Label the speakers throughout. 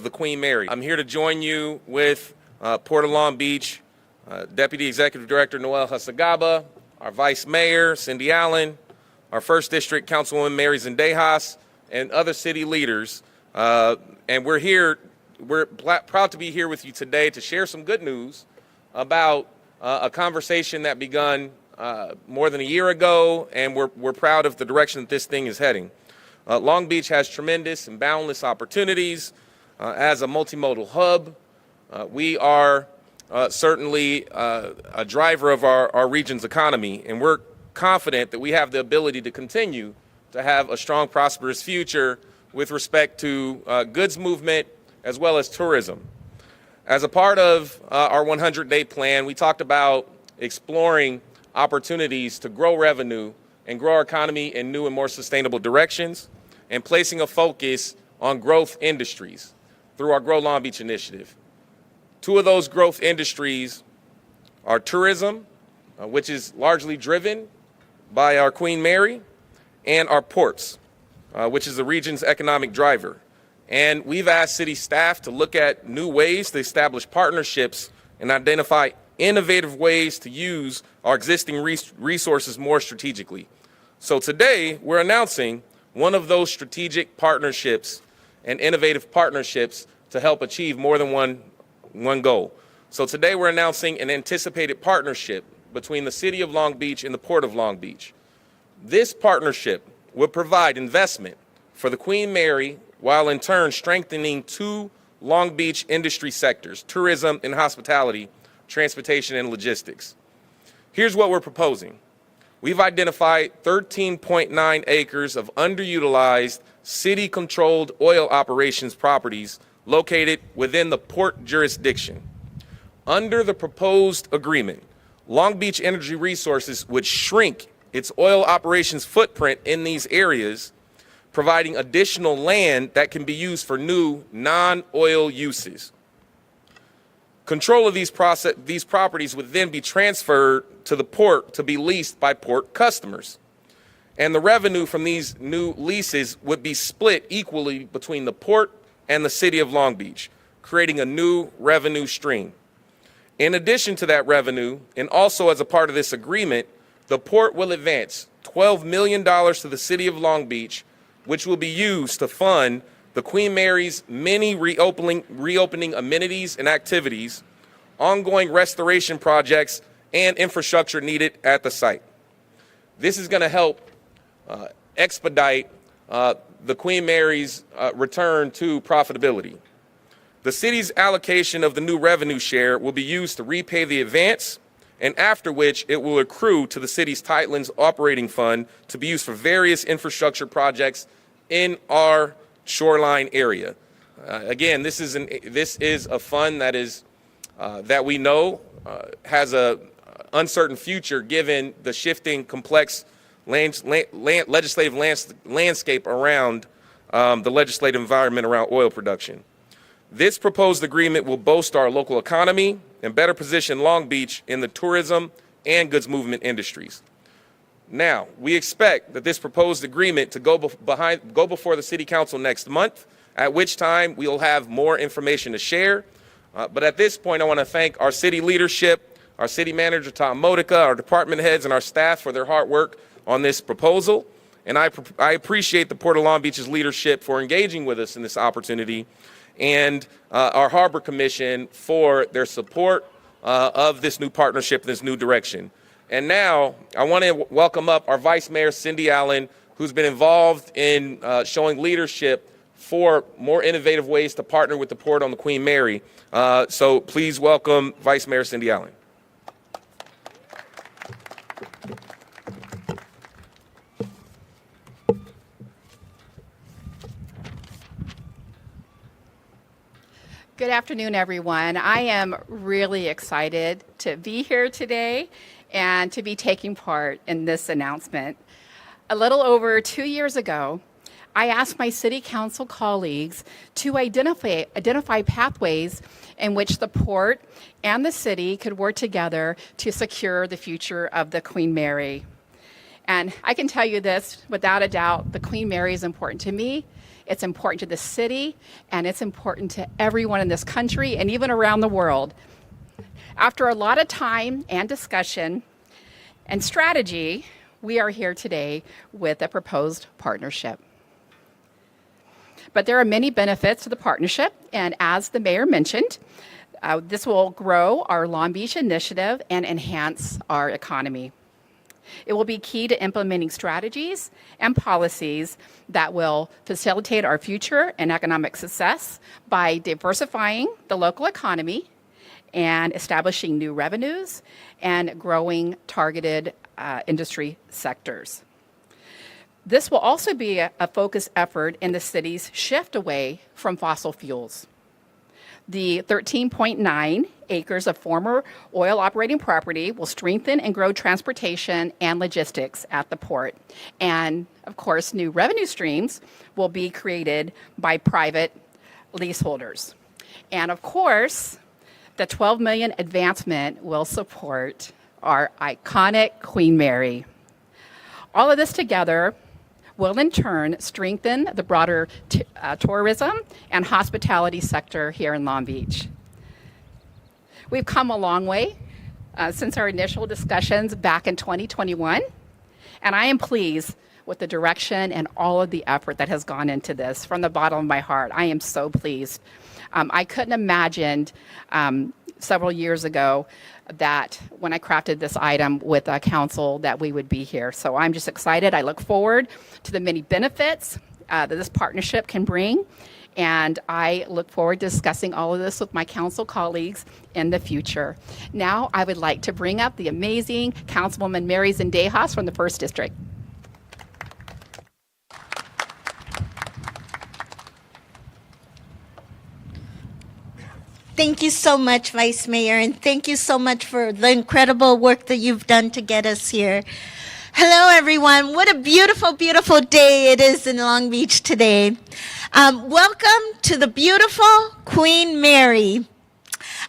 Speaker 1: the Queen Mary. I'm here to join you with Port of Long Beach, Deputy Executive Director Noel Hasagaba, our Vice Mayor Cindy Allen, our First District Councilwoman Mary Zendejas, and other city leaders. And we're proud to be here with you today to share some good news about a conversation that begun more than a year ago, and we're proud of the direction that this thing is heading. Long Beach has tremendous and boundless opportunities as a multimodal hub. We are certainly a driver of our region's economy, and we're confident that we have the ability to continue to have a strong, prosperous future with respect to goods movement as well as tourism. As a part of our 100-day plan, we talked about exploring opportunities to grow revenue and grow our economy in new and more sustainable directions, and placing a focus on growth industries through our Grow Long Beach initiative. Two of those growth industries are tourism, which is largely driven by our Queen Mary, and our ports, which is the region's economic driver. And we've asked city staff to look at new ways to establish partnerships and identify innovative ways to use our existing resources more strategically. So today, we're announcing one of those strategic partnerships and innovative partnerships to help achieve more than one goal. So today we're announcing an anticipated partnership between the City of Long Beach and the Port of Long Beach. This partnership will provide investment for the Queen Mary while in turn strengthening two Long Beach industry sectors, tourism and hospitality, transportation and logistics. Here's what we're proposing. We've identified 13.9 acres of underutilized city-controlled oil operations properties located within the port jurisdiction. Under the proposed agreement, Long Beach Energy Resources would shrink its oil operations footprint in these areas, providing additional land that can be used for new non-oil uses. Control of these properties would then be transferred to the port to be leased by port customers. And the revenue from these new leases would be split equally between the port and the City of Long Beach, creating a new revenue stream. In addition to that revenue, and also as a part of this agreement, the port will advance $12 million to the City of Long Beach, which will be used to fund the Queen Mary's many reopening amenities and activities, ongoing restoration projects, and infrastructure needed at the site. This is going to help expedite the Queen Mary's return to profitability. The city's allocation of the new revenue share will be used to repay the advance, and after which it will accrue to the city's Tightlands Operating Fund to be used for various infrastructure projects in our shoreline area. Again, this is a fund that we know has a uncertain future given the shifting, complex legislative landscape around the legislative environment around oil production. This proposed agreement will bolster our local economy and better position Long Beach in the tourism and goods movement industries. Now, we expect that this proposed agreement to go before the City Council next month, at which time we'll have more information to share. But at this point, I want to thank our city leadership, our city manager, Tom Modica, our department heads, and our staff for their hard work on this proposal. And I appreciate the Port of Long Beach's leadership for engaging with us in this opportunity, and our Harbor Commission for their support of this new partnership, this new direction. And now I want to welcome up our Vice Mayor, Cindy Allen, who's been involved in showing leadership for more innovative ways to partner with the Port on the Queen Mary. So please welcome Vice Mayor Cindy Allen.
Speaker 2: Good afternoon, everyone. I am really excited to be here today and to be taking part in this announcement. A little over 2 years ago, I asked my city council colleagues to identify pathways in which the port and the city could work together to secure the future of the Queen Mary. And I can tell you this, without a doubt, the Queen Mary is important to me. It's important to the city, and it's important to everyone in this country and even around the world. After a lot of time and discussion and strategy, we are here today with a proposed partnership. But there are many benefits to the partnership, and as the mayor mentioned, this will grow our Long Beach initiative and enhance our economy. It will be key to implementing strategies and policies that will facilitate our future and economic success by diversifying the local economy and establishing new revenues and growing targeted industry sectors. This will also be a focused effort in the city's shift away from fossil fuels. The 13.9 acres of former oil operating property will strengthen and grow transportation and logistics at the port. And of course, new revenue streams will be created by private leaseholders. And of course, the $12 million advancement will support our iconic Queen Mary. All of this together will in turn strengthen the broader tourism and hospitality sector here in Long Beach. We've come a long way since our initial discussions back in 2021, and I am pleased with the direction and all of the effort that has gone into this from the bottom of my heart. I am so pleased. I couldn't imagine several years ago that when I crafted this item with council that we would be here. So I'm just excited. I look forward to the many benefits that this partnership can bring. And I look forward to discussing all of this with my council colleagues in the future. Now I would like to bring up the amazing Councilwoman Mary Zendejas from the 1st District.
Speaker 3: Thank you so much, Vice Mayor, and thank you so much for the incredible work that you've done to get us here. Hello, everyone. What a beautiful, beautiful day it is in Long Beach today. Welcome to the beautiful Queen Mary.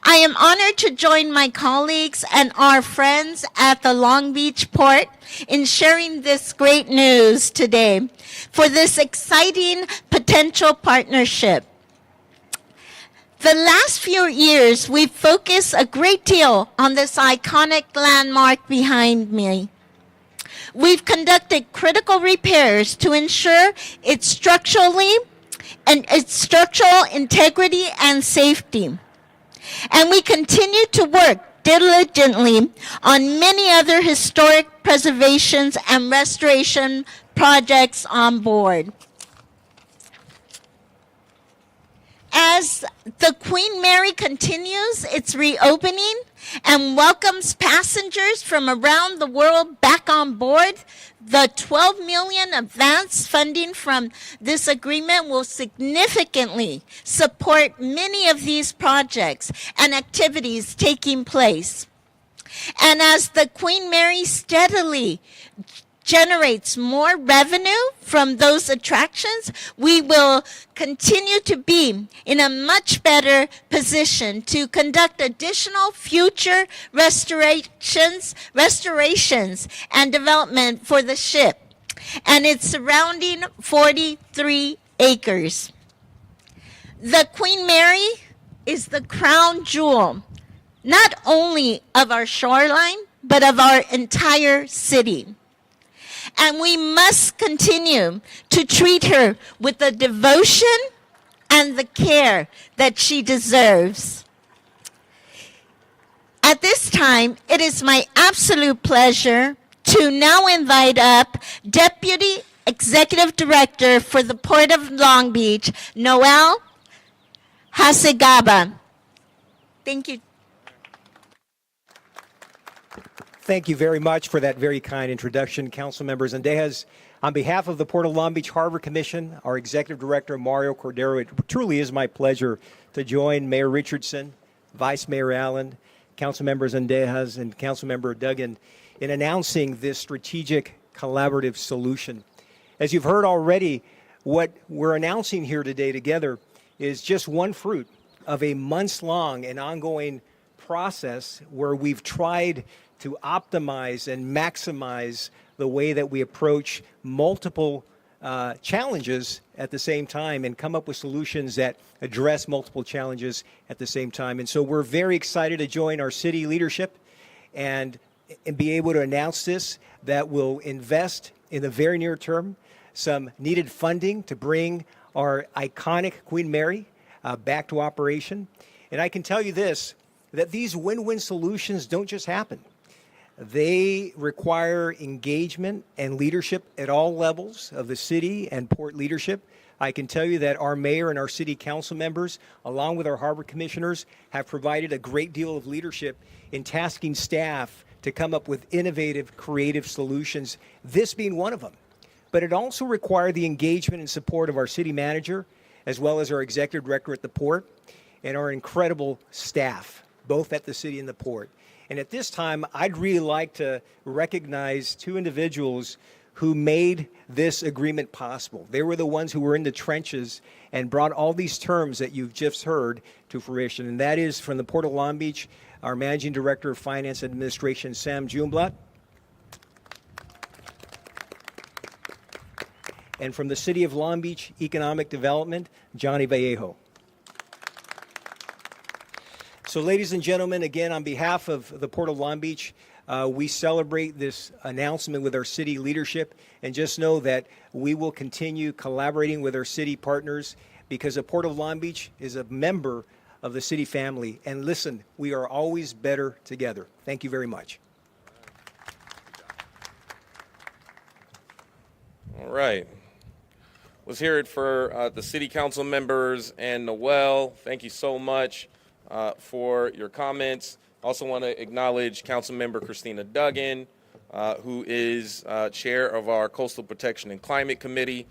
Speaker 3: I am honored to join my colleagues and our friends at the Long Beach Port in sharing this great news today for this exciting potential partnership. The last few years, we've focused a great deal on this iconic landmark behind me. We've conducted critical repairs to ensure its structural integrity and safety. And we continue to work diligently on many other historic preservations and restoration projects on board. As the Queen Mary continues its reopening and welcomes passengers from around the world back on board, the $12 million advance funding from this agreement will significantly support many of these projects and activities taking place. And as the Queen Mary steadily generates more revenue from those attractions, we will continue to be in a much better position to conduct additional future restorations and development for the ship and its surrounding 43 acres. The Queen Mary is the crown jewel, not only of our shoreline, but of our entire city. And we must continue to treat her with the devotion and the care that she deserves. At this time, it is my absolute pleasure to now invite up Deputy Executive Director for the Port of Long Beach, Noel Hasegaba. Thank you.
Speaker 4: Thank you very much for that very kind introduction, Council Members. Zendejas, on behalf of the Port of Long Beach Harbor Commission, our Executive Director, Mario Cordero, it truly is my pleasure to join Mayor Richardson, Vice Mayor Allen, Council Members Zendejas, and Council Member Duggan in announcing this strategic collaborative solution. As you've heard already, what we're announcing here today together is just one fruit of a months-long and ongoing process where we've tried to optimize and maximize the way that we approach multiple challenges at the same time and come up with solutions that address multiple challenges at the same time. And so we're very excited to join our city leadership and be able to announce this, that will invest in the very near term some needed funding to bring our iconic Queen Mary back to operation. And I can tell you this, that these win-win solutions don't just happen. They require engagement and leadership at all levels of the city and port leadership. I can tell you that our mayor and our city council members, along with our harbor commissioners, have provided a great deal of leadership in tasking staff to come up with innovative, creative solutions, this being one of them. But it also required the engagement and support of our city manager, as well as our executive director at the port, and our incredible staff, both at the city and the port. And at this time, I'd really like to recognize two individuals who made this agreement possible. They were the ones who were in the trenches and brought all these terms that you've just heard to fruition. And that is from the Port of Long Beach, our Managing Director of Finance and Administration, Sam Juneblatt. And from the City of Long Beach Economic Development, Johnny Vallejo. So, ladies and gentlemen, again, on behalf of the Port of Long Beach, we celebrate this announcement with our city leadership, and just know that we will continue collaborating with our city partners because the Port of Long Beach is a member of the city family. And listen, we are always better together. Thank you very much.
Speaker 1: All right. Let's hear it for the city council members and Noel. Thank you so much for your comments. Also want to acknowledge Councilmember Christina Duggan, who is chair of our Coastal Protection and Climate Committee.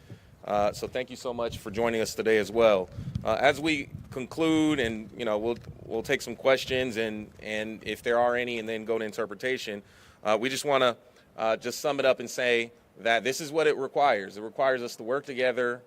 Speaker 1: So thank you so much for joining us today as well. As we conclude, and we'll take some questions, and if there are any, and then go to interpretation. We just want to just sum it up and say that this is what it requires. It requires us to work together,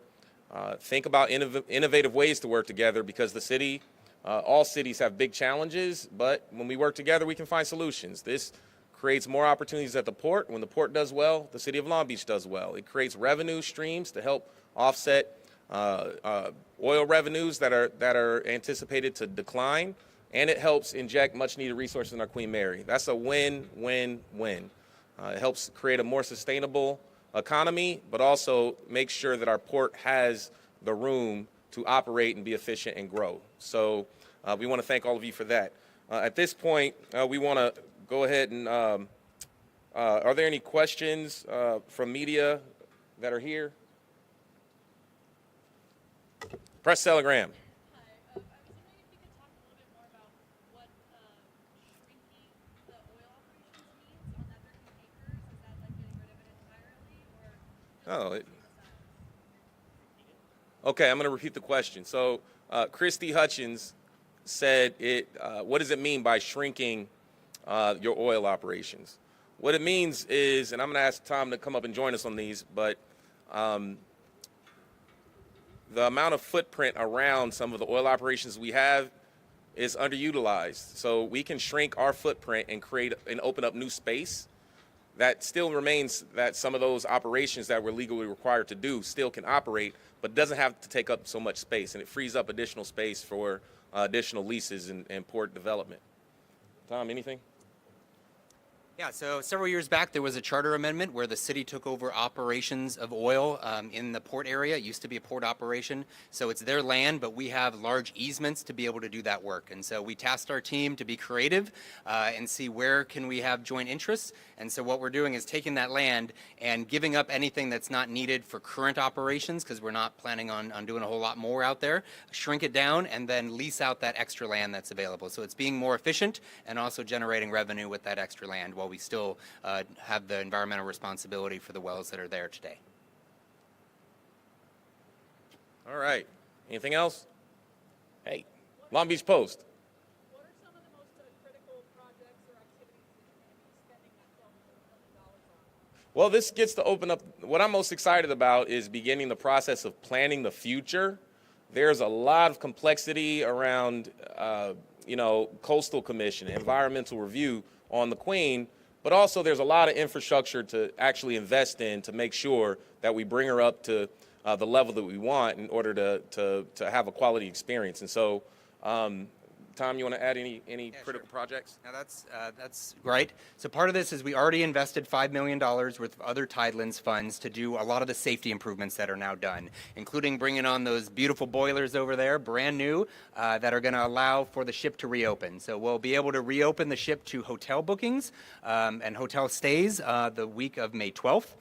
Speaker 1: think about innovative ways to work together, because the city, all cities have big challenges, but when we work together, we can find solutions. This creates more opportunities at the port. When the port does well, the city of Long Beach does well. It creates revenue streams to help offset oil revenues that are anticipated to decline, and it helps inject much-needed resources in our Queen Mary. That's a win-win-win. It helps create a more sustainable economy, but also make sure that our port has the room to operate and be efficient and grow. So we want to thank all of you for that. At this point, we want to go ahead and, are there any questions from media that are here? Press telegram.
Speaker 5: Hi. I was wondering if you could talk a little bit more about what shrinking the oil operations means on that 13 acres. Is that like getting rid of it entirely, or?
Speaker 1: Okay, I'm going to repeat the question. So Christy Hutchins said, what does it mean by shrinking your oil operations? What it means is, and I'm going to ask Tom to come up and join us on these, but the amount of footprint around some of the oil operations we have is underutilized. So we can shrink our footprint and create and open up new space. That still remains that some of those operations that we're legally required to do still can operate, but doesn't have to take up so much space, and it frees up additional space for additional leases and port development. Tom, anything?
Speaker 6: Yeah, so several years back, there was a charter amendment where the city took over operations of oil in the port area. It used to be a port operation, so it's their land, but we have large easements to be able to do that work. And so we tasked our team to be creative and see where can we have joint interests. And so what we're doing is taking that land and giving up anything that's not needed for current operations, because we're not planning on doing a whole lot more out there, shrink it down, and then lease out that extra land that's available. So it's being more efficient and also generating revenue with that extra land while we still have the environmental responsibility for the wells that are there today.
Speaker 1: All right. Anything else? Hey, Long Beach Post.
Speaker 5: What are some of the most critical projects or activities that you're going to be spending that $12 million on?
Speaker 1: Well, this gets to open up. What I'm most excited about is beginning the process of planning the future. There's a lot of complexity around, coastal commission, environmental review on the Queen. But also there's a lot of infrastructure to actually invest in to make sure that we bring her up to the level that we want in order to have a quality experience. And so, Tom, you want to add any critical projects?
Speaker 6: Now that's right. So part of this is we already invested $5 million worth of other Tidelands funds to do a lot of the safety improvements that are now done, including bringing on those beautiful boilers over there, brand new, that are going to allow for the ship to reopen. So we'll be able to reopen the ship to hotel bookings and hotel stays the week of May 12th.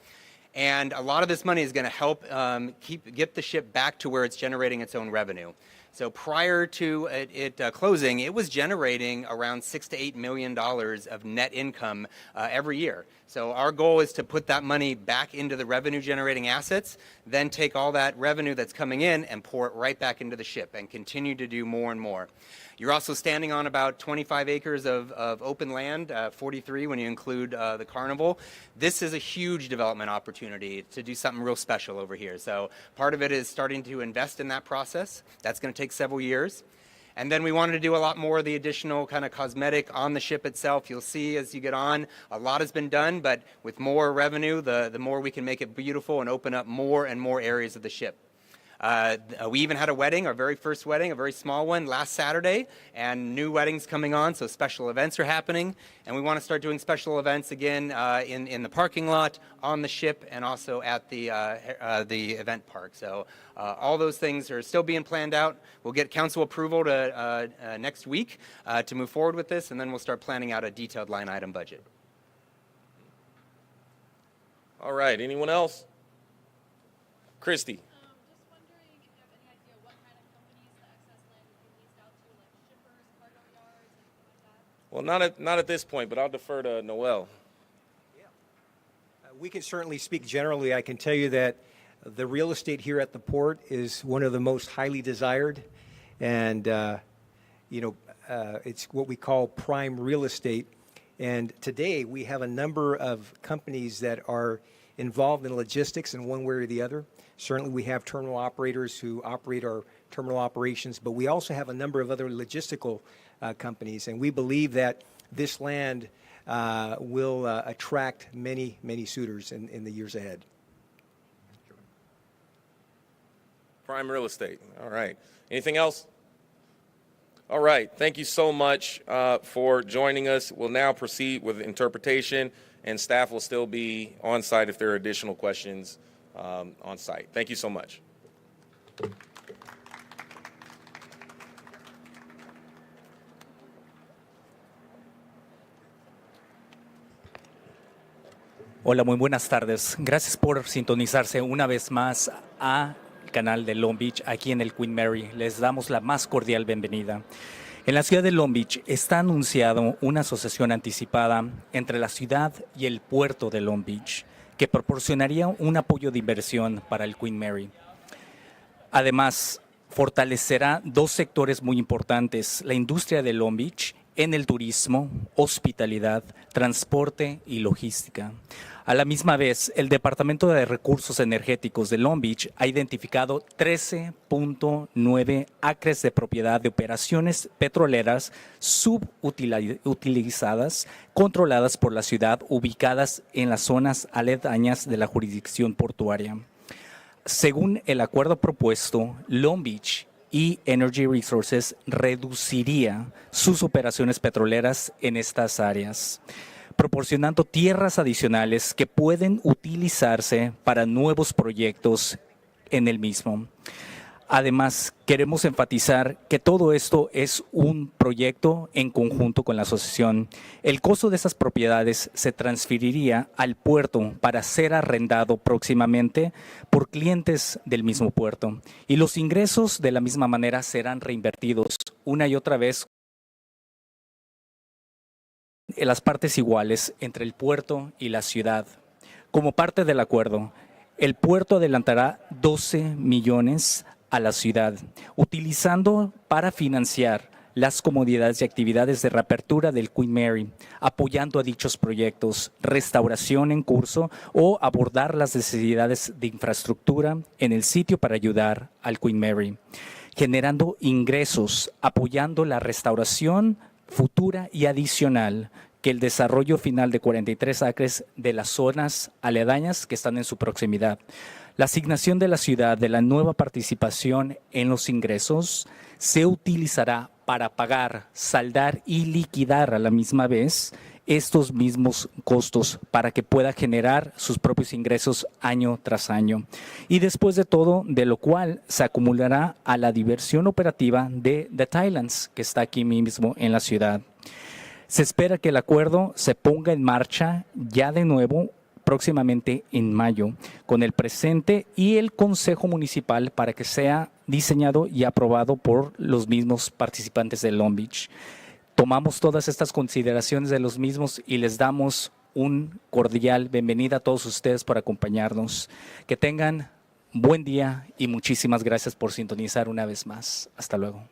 Speaker 6: And a lot of this money is going to help get the ship back to where it's generating its own revenue. So prior to it closing, it was generating around $6 to $8 million of net income every year. So our goal is to put that money back into the revenue generating assets, then take all that revenue that's coming in and pour it right back into the ship and continue to do more and more. You're also standing on about 25 acres of open land, 43 when you include the carnival. This is a huge development opportunity to do something real special over here. So part of it is starting to invest in that process. That's going to take several years. And then we wanted to do a lot more of the additional kind of cosmetic on the ship itself. You'll see as you get on, a lot has been done, but with more revenue, the more we can make it beautiful and open up more and more areas of the ship. We even had a wedding, our very first wedding, a very small one last Saturday, and new weddings coming on, so special events are happening. And we want to start doing special events again in the parking lot, on the ship, and also at the event park. So all those things are still being planned out. We'll get council approval to, next week to move forward with this, and then we'll start planning out a detailed line item budget.
Speaker 1: All right, anyone else? Christy.
Speaker 5: Just wondering if you have any idea what kind of companies the excess land would be leased out to, like shippers, cargo yards, anything like that?
Speaker 1: Well, not at this point, but I'll defer to Noel.
Speaker 4: We can certainly speak generally. I can tell you that the real estate here at the port is one of the most highly desired, and it's what we call prime real estate. And today we have a number of companies that are involved in logistics in one way or the other. Certainly we have terminal operators who operate our terminal operations, but we also have a number of other logistical companies, and we believe that this land will attract many, many suitors in the years ahead.
Speaker 1: Prime real estate. All right. Anything else? All right. Thank you so much for joining us. We'll now proceed with interpretation, and staff will still be on site if there are additional questions on site. Thank you so much.
Speaker 7: Hola, muy buenas tardes. Gracias por sintonizarse una vez más al canal de Long Beach aquí en el Queen Mary. Les damos la más cordial bienvenida. En la ciudad de Long Beach está anunciado una asociación anticipada entre la ciudad y el puerto de Long Beach que proporcionaría un apoyo de inversión para el Queen Mary. Además, fortalecerá dos sectores muy importantes, la industria de Long Beach en el turismo, hospitalidad, transporte y logística. A la misma vez, el Departamento de Recursos Energéticos de Long Beach ha identificado 13.9 acres de propiedad de operaciones petroleras subutilizadas, controladas por la ciudad, ubicadas en las zonas aledañas de la jurisdicción portuaria. Según el acuerdo propuesto, Long Beach y Energy Resources reduciría sus operaciones petroleras en estas áreas, proporcionando tierras adicionales que pueden utilizarse para nuevos proyectos en el mismo. Además, queremos enfatizar que todo esto es un proyecto en conjunto con la asociación. El costo de esas propiedades se transferiría al puerto para ser arrendado próximamente por clientes del mismo puerto. Y los ingresos de la misma manera serán reinvertidos una y otra vez en las partes iguales entre el puerto y la ciudad. Como parte del acuerdo, el puerto adelantará 12 millones a la ciudad, utilizando para financiar las comodidades y actividades de reapertura del Queen Mary, apoyando a dichos proyectos, restauración en curso o abordar las necesidades de infraestructura en el sitio para ayudar al Queen Mary, generando ingresos, apoyando la restauración futura y adicional que el desarrollo final de 43 acres de las zonas aledañas que están en su proximidad. La asignación de la ciudad de la nueva participación en los ingresos se utilizará para pagar, saldar y liquidar a la misma vez estos mismos costos para que pueda generar sus propios ingresos año tras año. Y después de todo, de lo cual se acumulará a la diversión operativa de The Thailands, que está aquí mismo en la ciudad. Se espera que el acuerdo se ponga en marcha ya de nuevo próximamente en mayo, con el presente y el Consejo Municipal para que sea diseñado y aprobado por los mismos participantes de Long Beach. Tomamos todas estas consideraciones de los mismos y les damos un cordial bienvenida a todos ustedes por acompañarnos. Que tengan buen día y muchísimas gracias por sintonizar una vez más. Hasta luego.